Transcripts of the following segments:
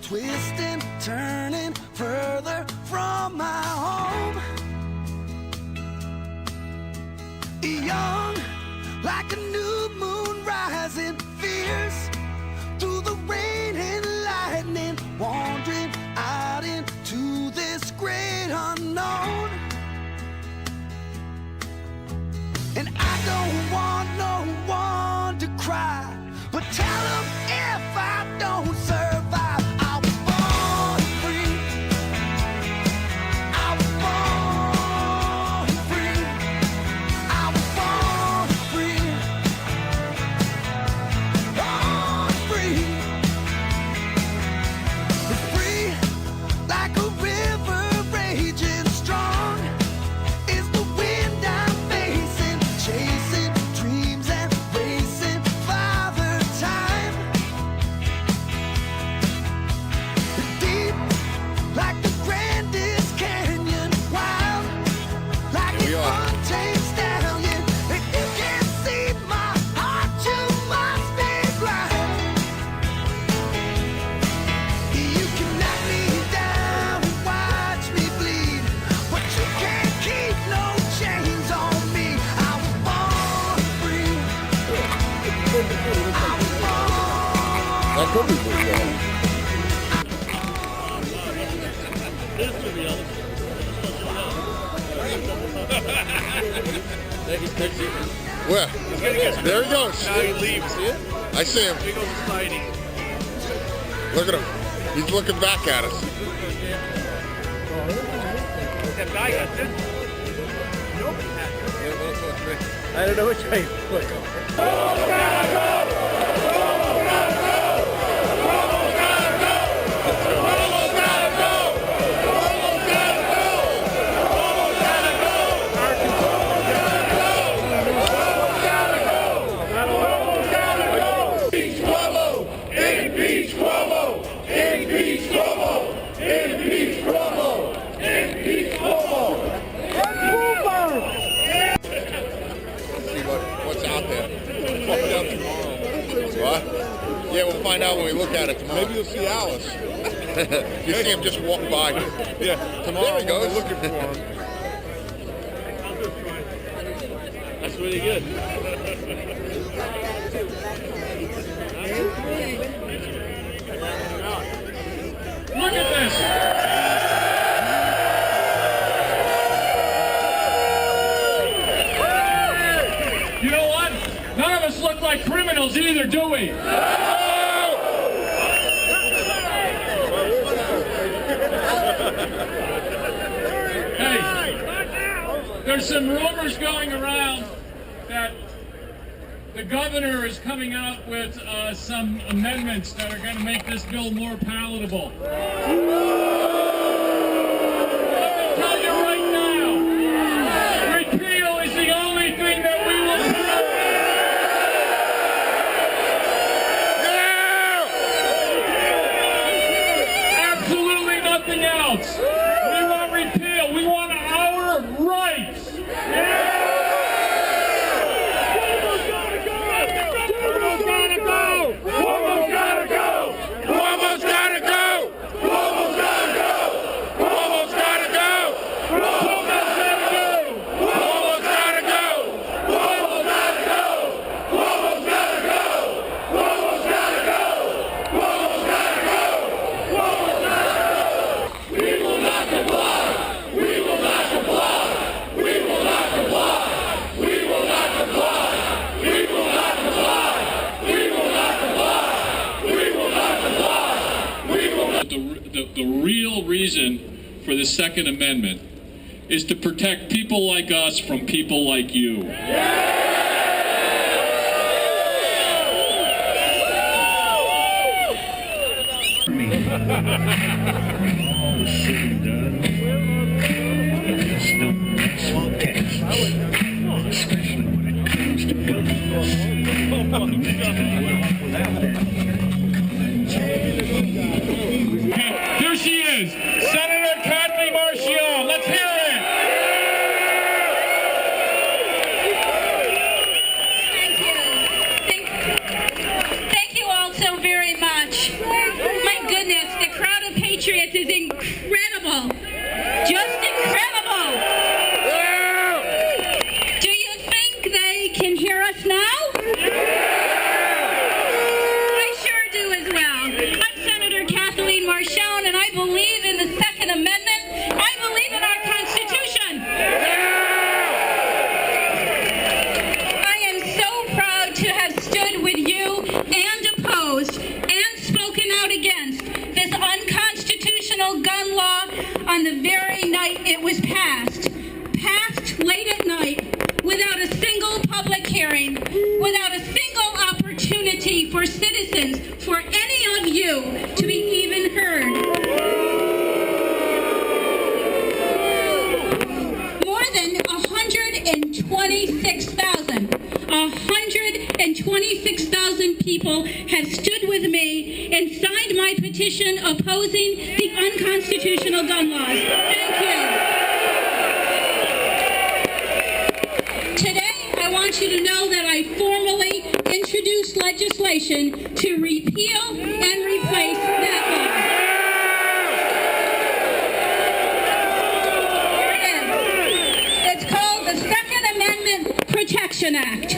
twisting, turning further from my home. Young, like a new moon rising, fierce through the rain and lightning, wandering out into this great unknown. And I don't want no one to cry, but tell them if I don't survive, I was born free. I was born free. I was born free. Born free. Free like a river raging strong is the wind I'm facing, chasing dreams and racing Father Time. Deep like the grandest canyon, wild like an untamed stallion. If you can't see my heart, you must be blind. You can knock me down and watch me bleed, but you can't keep no chains on me. I was born free. I was born. That could be good. Where? There he goes. Now he leaves. See it? I see him. There he goes sliding. Look at him. He's looking back at us. That guy got this. Nobody had this. I don't know which way. Impeach Cuomo! Impeach Cuomo! Impeach Cuomo! Impeach Cuomo! See what's out there. What? Yeah, we'll find out when we look at it tomorrow. Maybe you'll see Alice. You see him just walk by. Yeah, tomorrow There he goes. we're looking for him. That's really good. Look at this! You know what? None of us look like criminals either, do we? Hey, there's some rumors going around that the governor is coming out with some amendments that are going to make this bill more palatable. Let me tell you right now, repeal is the only thing that we will absolutely nothing else. We want repeal. We want our rights. The real reason for the Second Amendment is to protect people like us from people like you. Especially when it comes to Here she is, Senator Kathy Marchion. Let's hear it. Thank you all so very much. My goodness, the crowd Patriots is incredible. Just incredible. Do you think they can hear us now? I sure do as well. I'm Senator Kathleen Marchone, and I believe in the Second Amendment. I believe in our Constitution. I am so proud to have stood with you and opposed and spoken out against this unconstitutional gun law on the very night it was passed late at night, without a single public hearing, without a single opportunity for citizens, for any of you to be even heard. More than 126,000 people have stood with me and signed my petition opposing the unconstitutional gun laws. Thank you. Today, I want you to know that I formally introduced legislation to repeal and replace that law. Here it is. It's called the Second Amendment Protection Act.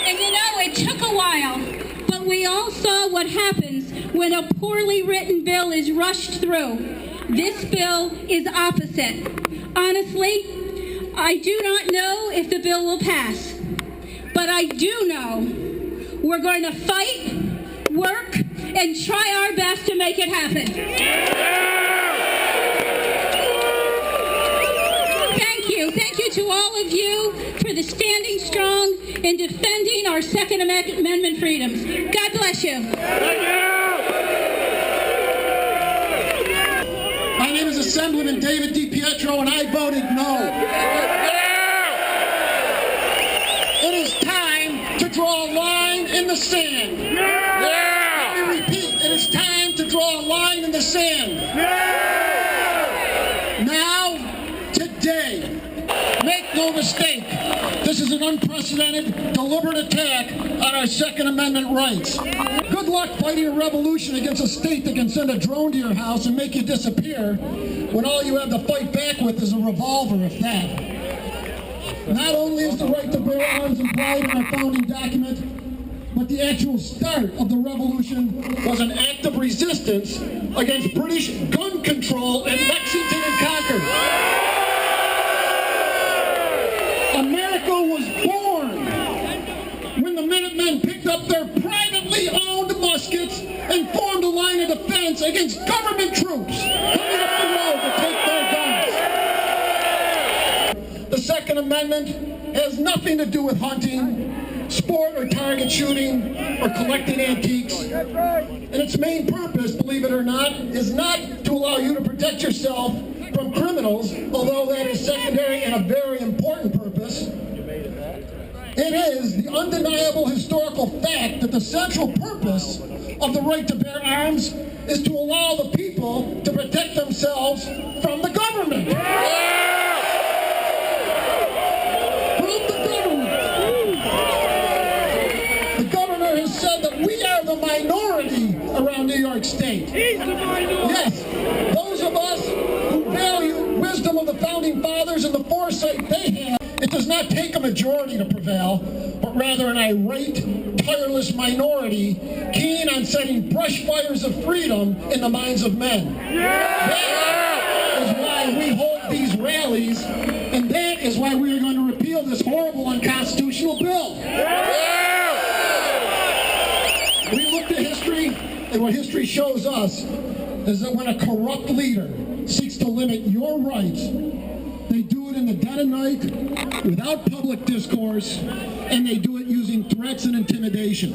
And you know, it took a while, but we all saw what happens when a poorly written bill is rushed through. This bill is opposite. Honestly, I do not know if the bill will pass, but I do know we're going to fight, work, and try our best to make it happen. Thank you to all of you for the standing strong and defending our Second Amendment freedoms. God bless you. My name is Assemblyman David DiPietro, and I voted no. It is time to draw a line in the sand. Let me repeat, it is time to draw a line in the sand. Now, today, make no mistake, this is an unprecedented, deliberate attack on our Second Amendment rights. Good luck fighting a revolution against a state that can send a drone to your house and make you disappear when all you have to fight back with is a revolver, if that. Not only is the right to bear arms implied in our founding document, but the actual start of the revolution was an act of resistance against British gun control in Lexington and Concord. America was born when the Minutemen picked up their privately owned muskets and formed a line of defense against government troops coming up the road to take their guns. The Second Amendment has nothing to do with hunting, sport or target shooting, or collecting antiques. And its main purpose, believe it or not, is not to allow you to protect yourself from criminals, although that is secondary and a very important purpose. It is the undeniable historical fact that the central purpose of the right to bear arms is to allow the people to protect themselves from the government. From the government. The governor has said that we are the minority around New York State. He's the minority. Yes, those of us who value wisdom of the founding fathers and the foresight they had. It does not take a majority to prevail, but rather an irate, tireless minority keen on setting brush fires of freedom in the minds of men. That is why we hold these rallies, and that is why we are going to repeal this horrible unconstitutional bill. We looked at history, and what history shows us is that when a corrupt leader seeks to limit your rights, they do it in the dead of night, without public discourse, and they do it using threats and intimidation.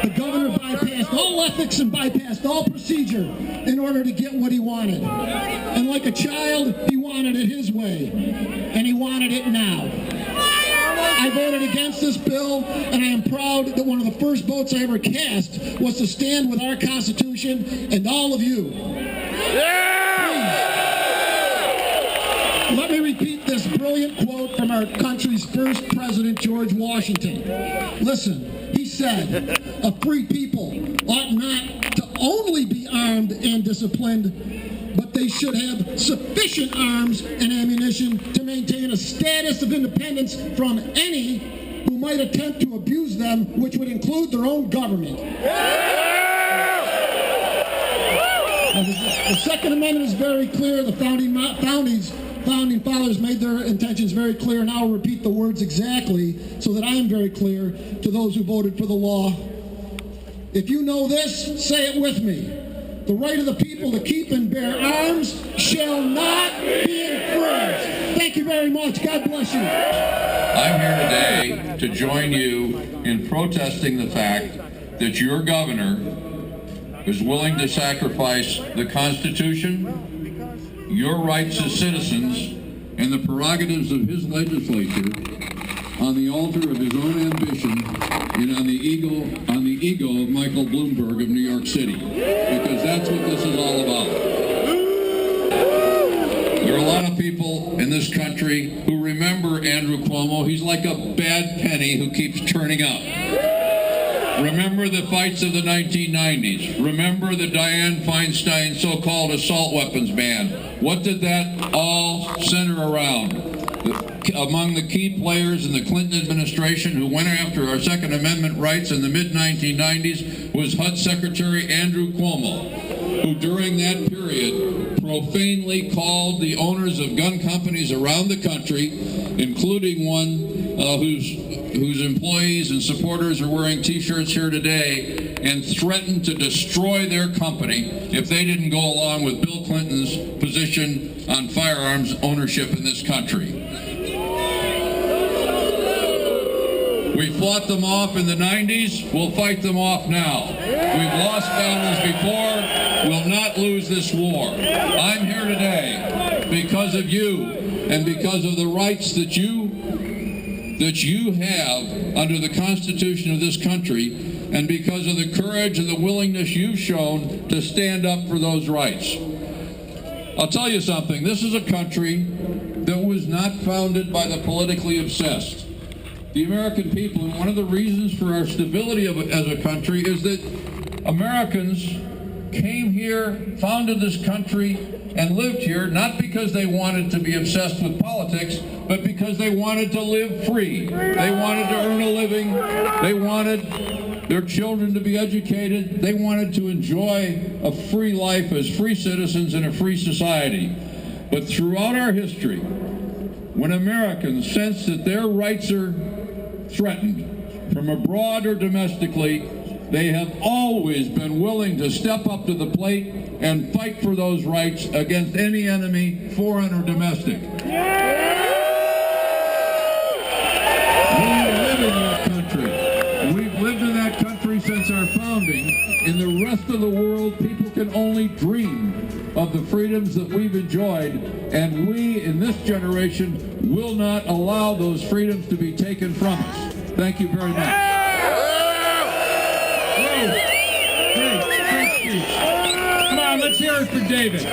The governor bypassed all ethics and bypassed all procedure in order to get what he wanted. And like a child, he wanted it his way, and he wanted it now. I voted against this bill, and I am proud that one of the first votes I ever cast was to stand with our Constitution and all of you. Let me repeat this brilliant quote from our country's first president, George Washington. Listen, he said, "A free people ought not to only disciplined, but they should have sufficient arms and ammunition to maintain a status of independence from any who might attempt to abuse them, which would include their own government. The Second Amendment is very clear. The founding fathers made their intentions very clear, and I'll repeat the words exactly so that I am very clear to those who voted for the law. If you know this, say it with me. The right of the people to keep and bear arms shall not be infringed. Thank you very much. God bless you. I'm here today to join you in protesting the fact that your governor is willing to sacrifice the Constitution, your rights as citizens, and the prerogatives of his legislature on the altar of his own ambition and on the ego of Michael Bloomberg of New York City, because that's what this is all about. There are a lot of people in this country who remember Andrew Cuomo. He's like a bad penny who keeps turning up. Remember the fights of the 1990s. Remember the Dianne Feinstein so-called assault weapons ban. What did that all center around? Among the key players in the Clinton administration who went after our Second Amendment rights in the mid-1990s was HUD Secretary Andrew Cuomo, who during that period profanely called the owners of gun companies around the country, including one whose employees and supporters are wearing T-shirts here today, and threatened to destroy their company if they didn't go along with Bill Clinton's position on firearms ownership in this country. We fought them off in the 90s. We'll fight them off now. We've lost battles before. We'll not lose this war. I'm here today because of you and because of the rights that you have under the Constitution of this country, and because of the courage and the willingness you've shown to stand up for those rights. I'll tell you something. This is a country that was not founded by the politically obsessed. The American people, and one of the reasons for our stability as a country is that Americans came here, founded this country, and lived here not because they wanted to be obsessed with politics, but because they wanted to live free. They wanted to earn a living. They wanted their children to be educated. They wanted to enjoy a free life as free citizens in a free society. But throughout our history, when Americans sense that their rights are threatened, from abroad or domestically, they have always been willing to step up to the plate and fight for those rights against any enemy, foreign or domestic. We live in that country. We've lived in that country since our founding. In the rest of the world, people can only dream of the freedoms that we've enjoyed, and we, in this generation, will not allow those freedoms to be taken from us. Thank you very much. Come on, let's hear it for David.